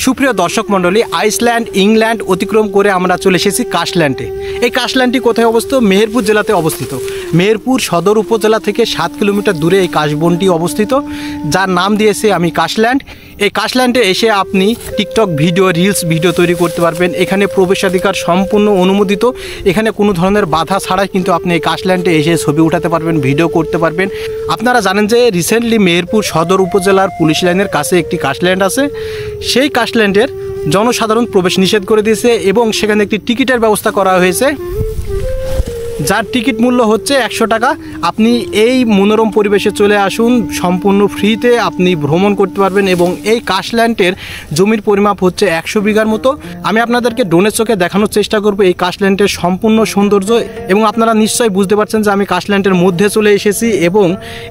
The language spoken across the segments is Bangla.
সুপ্রিয় দর্শক মণ্ডলী, আইসল্যান্ড ইংল্যান্ড অতিক্রম করে আমরা চলে এসেছি কাশল্যান্ডে। এই কাশল্যান্ডটি কোথায় অবস্থিত? মেহেরপুর জেলাতে অবস্থিত। মেহেরপুর সদর উপজেলা থেকে 7 কিলোমিটার দূরে এই কাশবনটি অবস্থিত, যার নাম দিয়েছে আমি কাশল্যান্ড। এই কাশল্যান্ডে এসে আপনি টিকটক ভিডিও, রিলস ভিডিও তৈরি করতে পারবেন। এখানে প্রবেশাধিকার সম্পূর্ণ অনুমোদিত। এখানে কোনো ধরনের বাধা ছাড়াই কিন্তু আপনি এই কাশল্যান্ডে এসে ছবি উঠাতে পারবেন, ভিডিও করতে পারবেন। আপনারা জানেন যে রিসেন্টলি মেহেরপুর সদর উপজেলার পুলিশ লাইনের কাছে একটি কাশল্যান্ড আছে। সেই কাশল্যান্ডের জনসাধারণ প্রবেশ নিষেধ করে দিয়েছে এবং সেখানে একটি টিকিটের ব্যবস্থা করা হয়েছে, যার টিকিট মূল্য হচ্ছে 100 টাকা। আপনি এই মনোরম পরিবেশে চলে আসুন, সম্পূর্ণ ফ্রিতে আপনি ভ্রমণ করতে পারবেন। এবং এই কাশল্যান্ডের জমির পরিমাপ হচ্ছে 100 বিঘার মতো। আমি আপনাদেরকে ড্রোনের চোখে দেখানোর চেষ্টা করব এই কাশল্যান্ডের সম্পূর্ণ সৌন্দর্য। এবং আপনারা নিশ্চয়ই বুঝতে পারছেন যে আমি কাশল্যান্ডের মধ্যে চলে এসেছি। এবং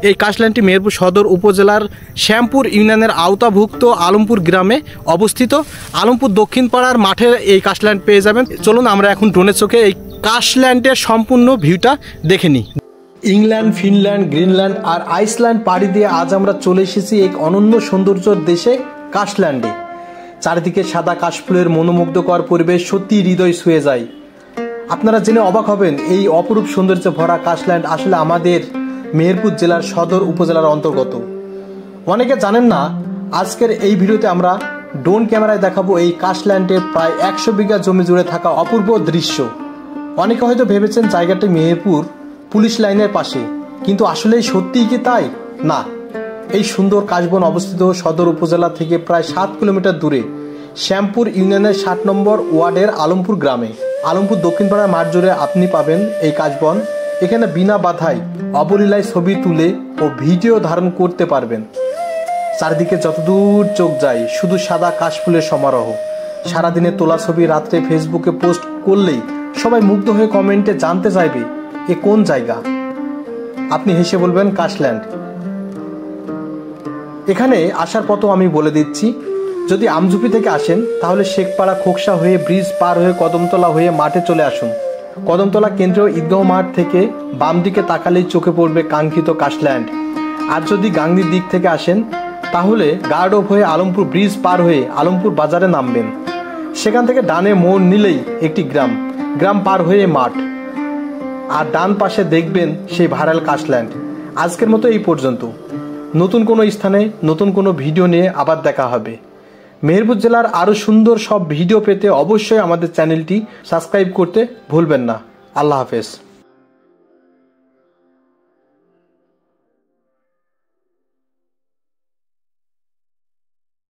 এই কাশল্যান্ডটি মেহেরপুর সদর উপজেলার শ্যামপুর ইউনিয়নের আওতাভুক্ত আলমপুর গ্রামে অবস্থিত। আলমপুর দক্ষিণ পাড়ার মাঠে এই কাশল্যান্ড পেয়ে যাবেন। চলুন আমরা এখন ড্রোনের চোখে এই কাশল্যান্ডের সম্পূর্ণ ভিউটা দেখে নিই। ইংল্যান্ড, ফিনল্যান্ড, গ্রিনল্যান্ড আর আইসল্যান্ড পাড়ি দিয়ে আজ আমরা চলে এসেছি এক অনন্য সৌন্দর্যের দেশে কাশল্যান্ডে। চারিদিকে সাদা কাশফুলের মনোমুগ্ধকর পরিবেশ সত্যি হৃদয় ছুঁয়ে যায়। আপনারা জেনে অবাক হবেন, এই অপরূপ সৌন্দর্যে ভরা কাশল্যান্ড আসলে আমাদের মেহেরপুর জেলার সদর উপজেলার অন্তর্গত। অনেকে জানেন না, আজকের এই ভিডিওতে আমরা ড্রোন ক্যামেরায় দেখাবো এই কাশল্যান্ডের প্রায় 100 বিঘা জমি জুড়ে থাকা অপূর্ব দৃশ্য। অনেকে হয়তো ভেবেছেন জায়গাটি মেহেরপুর পুলিশ লাইনের পাশে, কিন্তু আসলে সত্যিই কি তাই? না, এই সুন্দর কাশবন অবস্থিত সদর উপজেলা থেকে প্রায় 7 কিলোমিটার দূরে শ্যামপুর ইউনিয়নের 7 নম্বর ওয়ার্ডের আলমপুর গ্রামে। আলমপুর দক্ষিণপাড়া মাঠ জুড়ে আপনি পাবেন এই কাশবন। এখানে বিনা বাধায় অবলীলায় ছবি তুলে ও ভিডিও ধারণ করতে পারবেন। চারিদিকে যতদূর চোখ যায় শুধু সাদা কাশফুলের সমারোহ। সারাদিনে তোলা ছবি রাত্রে ফেসবুকে পোস্ট করলেই সবাই মুগ্ধ হয়ে কমেন্টে জানতে চাইবে এ কোন জায়গা। আপনি হেসে বলবেন কাশল্যান্ড। এখানে আসার পথও আমি বলে দিচ্ছি। যদি আমঝুপি থেকে আসেন তাহলে শেখপাড়া খোকসা হয়ে ব্রিজ পার হয়ে কদমতলা হয়ে মাঠে চলে আসুন। কদমতলা কেন্দ্রীয় ঈদগাহ মাঠ থেকে বাম দিকে তাকালেই চোখে পড়বে কাঙ্ক্ষিত কাশল্যান্ড। আর যদি গাংনীর দিক থেকে আসেন তাহলে গার্ড অফ হয়ে আলমপুর ব্রিজ পার হয়ে আলমপুর বাজারে নামবেন। সেখান থেকে ডানে মোড় নিলেই একটি গ্রাম পার হয়ে মাঠ, আর ডান পাশে দেখবেন সেই ভাইরাল কাশল্যান্ড। আজকের মতো এই পর্যন্ত। নতুন কোনো স্থানে নতুন কোনো ভিডিও নিয়ে আবার দেখা হবে। মেহেরপুর জেলার আরও সুন্দর সব ভিডিও পেতে অবশ্যই আমাদের চ্যানেলটি সাবস্ক্রাইব করতে ভুলবেন না। আল্লাহ হাফেজ।